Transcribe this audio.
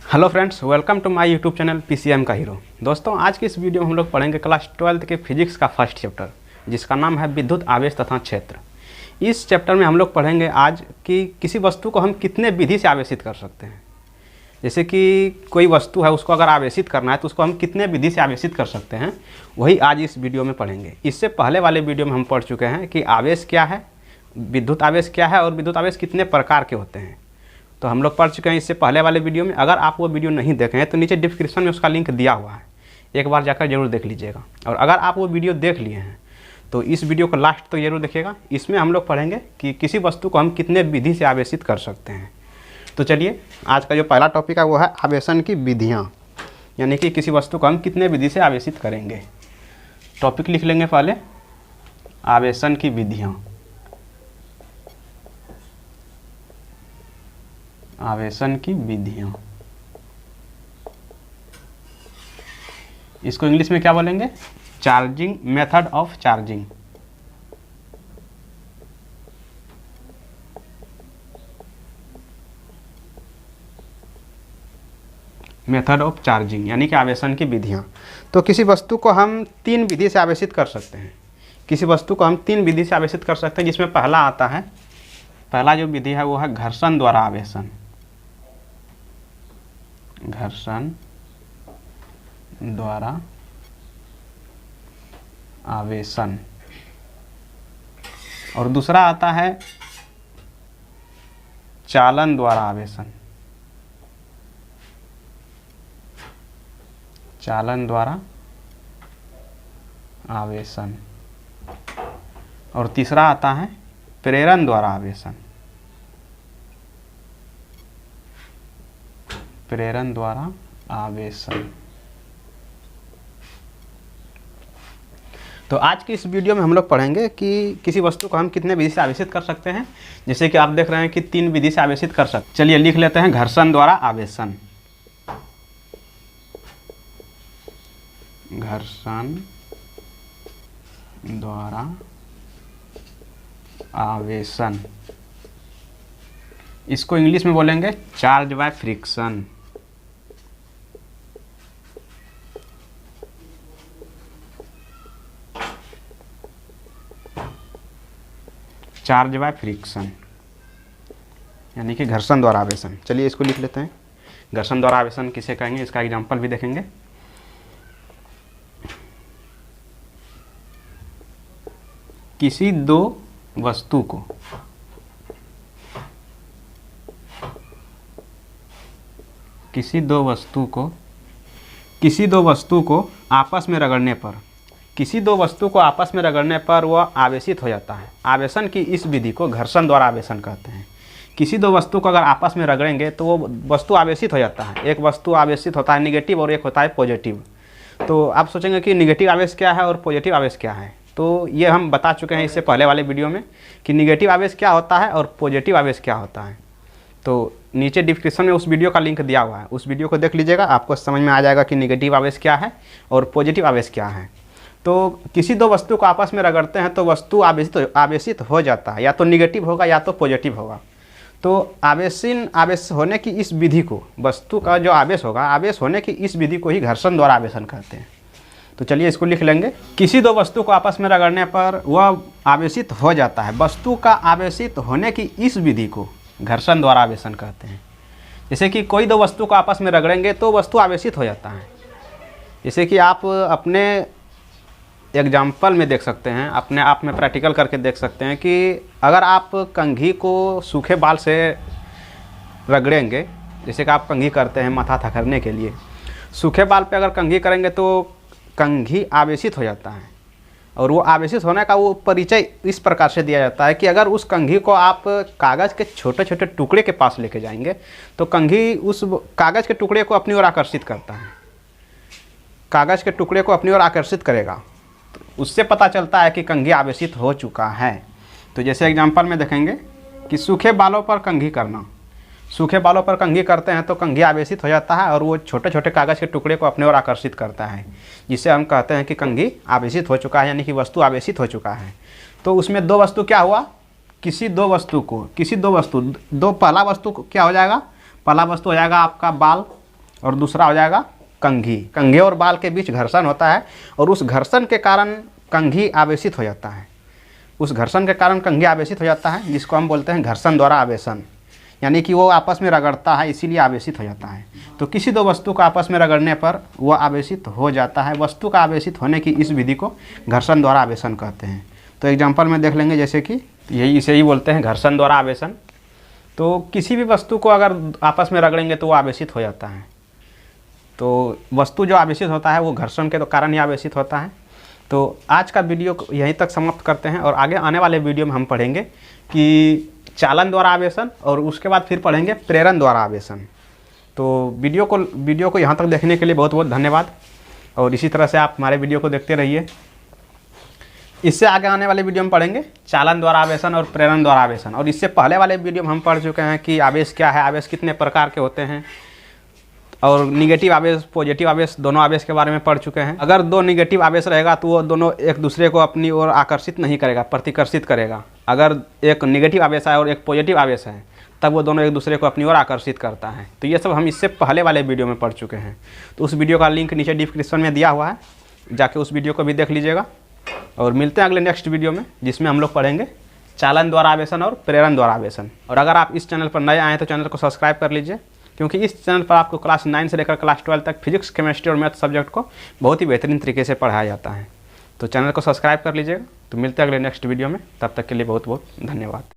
Hello friends, welcome to my YouTube channel PCM का hero. दोस्तों, आज की इस वीडियो में हम लोग पढ़ेंगे क्लास 12th के फिजिक्स का फर्स्ट चैप्टर, जिसका नाम है विद्युत आवेश तथा क्षेत्र। इस चैप्टर में हम लोग पढ़ेंगे आज कि किसी वस्तु को हम कितने विधि से आवेशित कर सकते हैं। जैसे कि कोई वस्तु है, उसको अगर आवेशित करना है तो उसको हम कितने विधि से आवेशित कर सकते हैं, वही आज इस वीडियो में पढ़ेंगे। इससे पहले वाले वीडियो में हम पढ़ चुके हैं कि आवेश क्या है, विद्युत आवेश क्या है और विद्युत आवेश कितने प्रकार के होते हैं। तो हम लोग पढ़ चुके हैं इससे पहले वाले वीडियो में। अगर आप वो वीडियो नहीं देखे हैं तो नीचे डिस्क्रिप्शन में उसका लिंक दिया हुआ है, एक बार जाकर जरूर देख लीजिएगा। और अगर आप वो वीडियो देख लिए हैं तो इस वीडियो को लास्ट तक जरूर देखिएगा। इसमें हम लोग पढ़ेंगे कि किसी वस्तु को हम कितने विधि से आवेशित कर सकते हैं। तो चलिए, आज का जो पहला टॉपिक है वो है आवेशन की विधियाँ, यानी कि किसी वस्तु को हम कितने विधि से आवेशित करेंगे। टॉपिक लिख लेंगे पहले, आवेशन की विधियाँ। आवेशन की विधियाँ, इसको इंग्लिश में क्या बोलेंगे? Charging, method of charging. Method of charging यानी कि आवेशन की विधियाँ। तो किसी वस्तु को हम तीन विधि से आवेशित कर सकते हैं। किसी वस्तु को हम तीन विधि से आवेशित कर सकते हैं, जिसमें पहला आता है, पहला जो विधि है वो है घर्षण द्वारा आवेशन। घर्षण द्वारा आवेशन। और दूसरा आता है चालन द्वारा आवेशन। चालन द्वारा आवेशन। और तीसरा आता है प्रेरण द्वारा आवेशन। प्रेरण द्वारा आवेशन। तो आज की इस वीडियो में हम लोग पढ़ेंगे कि किसी वस्तु को हम कितने विधि से आवेशित कर सकते हैं। जैसे कि आप देख रहे हैं कि तीन विधि से आवेशित कर सकते हैं। चलिए लिख लेते हैं, घर्षण द्वारा आवेशन। घर्षण द्वारा आवेशन, इसको इंग्लिश में बोलेंगे charge by friction. Charge by friction यानी कि घर्षण द्वारा आवेशन। चलिए इसको लिख लेते हैं, घर्षण द्वारा आवेशन किसे कहेंगे, इसका एग्जांपल भी देखेंगे। किसी दो वस्तु को किसी दो वस्तु को आपस में रगड़ने पर वह आवेशित हो जाता है। आवेशन की इस विधि को घर्षण द्वारा आवेशन कहते हैं। किसी दो वस्तु को अगर आपस में रगड़ेंगे तो वो वस्तु आवेशित हो जाता है। एक वस्तु आवेशित होता है निगेटिव और एक होता है पॉजिटिव। तो आप सोचेंगे कि निगेटिव आवेश क्या है और पॉजिटिव आवेश क्या है। तो ये हम बता चुके हैं इससे पहले वाले वीडियो में कि निगेटिव आवेश क्या होता है और पॉजिटिव आवेश क्या होता है। तो नीचे डिस्क्रिप्शन में उस वीडियो का लिंक दिया हुआ है, उस वीडियो को देख लीजिएगा, आपको समझ में आ जाएगा कि निगेटिव आवेश क्या है और पॉजिटिव आवेश क्या है। तो किसी दो वस्तु को आपस में रगड़ते हैं तो वस्तु आवेशित हो जाता है, या तो निगेटिव होगा या तो पॉजिटिव होगा। तो आवेश होने की इस विधि को, वस्तु का जो आवेश होगा, आवेश होने की इस विधि को ही घर्षण द्वारा आवेशन कहते हैं। तो चलिए इसको लिख लेंगे, किसी दो वस्तु को आपस में रगड़ने पर वह आवेशित हो जाता है। वस्तु का आवेशित होने की इस विधि को घर्षण द्वारा आवेशन कहते हैं। जैसे कि कोई दो वस्तु को आपस में रगड़ेंगे तो वस्तु आवेशित हो जाता है। जैसे कि आप अपने एग्जाम्पल में देख सकते हैं, अपने आप में प्रैक्टिकल करके देख सकते हैं कि अगर आप कंघी को सूखे बाल से रगड़ेंगे, जैसे कि आप कंघी करते हैं माथा थकरने के लिए, सूखे बाल पे अगर कंघी करेंगे तो कंघी आवेशित हो जाता है। और वो आवेशित होने का वो परिचय इस प्रकार से दिया जाता है कि अगर उस कंघी को आप कागज़ के छोटे छोटे टुकड़े के पास लेके जाएंगे तो कंघी उस कागज़ के टुकड़े को अपनी ओर आकर्षित करता है। कागज़ के टुकड़े को अपनी ओर आकर्षित करेगा, उससे पता चलता है कि कंघी आवेशित हो चुका है। तो जैसे एग्जांपल में देखेंगे कि सूखे बालों पर कंघी करना, सूखे बालों पर कंघी करते हैं तो कंघी आवेशित हो जाता है और वो छोटे छोटे कागज़ के टुकड़े को अपने ओर आकर्षित करता है, जिससे हम कहते हैं कि कंघी आवेशित हो चुका है, यानी कि वस्तु आवेशित हो चुका है। तो उसमें दो वस्तु क्या हुआ, पहला वस्तु क्या हो जाएगा, पहला वस्तु हो जाएगा आपका बाल, और दूसरा हो जाएगा कंघी। कंघे और बाल के बीच घर्षण होता है और उस घर्षण के कारण कंघी आवेशित हो जाता है। उस घर्षण के कारण कंघी आवेशित हो जाता है, जिसको हम बोलते हैं घर्षण द्वारा आवेशन, यानी कि वो आपस में रगड़ता है इसीलिए आवेशित हो जाता है। तो किसी दो वस्तु को आपस में रगड़ने पर वो आवेशित हो जाता है। वस्तु का आवेशित होने की इस विधि को घर्षण द्वारा आवेशन कहते हैं। तो एग्जाम्पल में देख लेंगे, जैसे कि इसे ही बोलते हैं घर्षण द्वारा आवेशन। तो किसी भी वस्तु को अगर आपस में रगड़ेंगे तो वो आवेशित हो जाता है। तो वस्तु जो आवेशित होता है वो घर्षण के कारण ही आवेशित होता है। तो आज का वीडियो को यहीं तक समाप्त करते हैं और आगे आने वाले वीडियो में हम पढ़ेंगे कि चालन द्वारा आवेशन और उसके बाद फिर पढ़ेंगे प्रेरण द्वारा आवेशन। तो वीडियो को यहाँ तक देखने के लिए बहुत बहुत धन्यवाद और इसी तरह से आप हमारे वीडियो को देखते रहिए। इससे आगे आने वाले वीडियो में पढ़ेंगे चालन द्वारा आवेशन और प्रेरण द्वारा आवेशन। और इससे पहले वाले वीडियो में हम पढ़ चुके हैं कि आवेश क्या है, आवेश कितने प्रकार के होते हैं और निगेटिव आवेश पॉजिटिव आवेश दोनों आवेश के बारे में पढ़ चुके हैं। अगर दो निगेटिव आवेश रहेगा तो वो दोनों एक दूसरे को अपनी ओर आकर्षित नहीं करेगा, प्रतिकर्षित करेगा। अगर एक निगेटिव आवेश है और एक पॉजिटिव आवेश है तब वो दोनों एक दूसरे को अपनी ओर आकर्षित करता है। तो ये सब हम इससे पहले वाले वीडियो में पढ़ चुके हैं। तो उस वीडियो का लिंक नीचे डिस्क्रिप्शन में दिया हुआ है, जाके उस वीडियो को भी देख लीजिएगा। और मिलते हैं अगले नेक्स्ट वीडियो में, जिसमें हम लोग पढ़ेंगे चालन द्वारा आवेशन और प्रेरण द्वारा आवेशन। और अगर आप इस चैनल पर नए आए तो चैनल को सब्सक्राइब कर लीजिए, क्योंकि इस चैनल पर आपको क्लास 9 से लेकर क्लास 12 तक फिजिक्स, केमिस्ट्री और मैथ सब्जेक्ट को बहुत ही बेहतरीन तरीके से पढ़ाया जाता है। तो चैनल को सब्सक्राइब कर लीजिएगा। तो मिलते हैं अगले नेक्स्ट वीडियो में, तब तक के लिए बहुत बहुत धन्यवाद।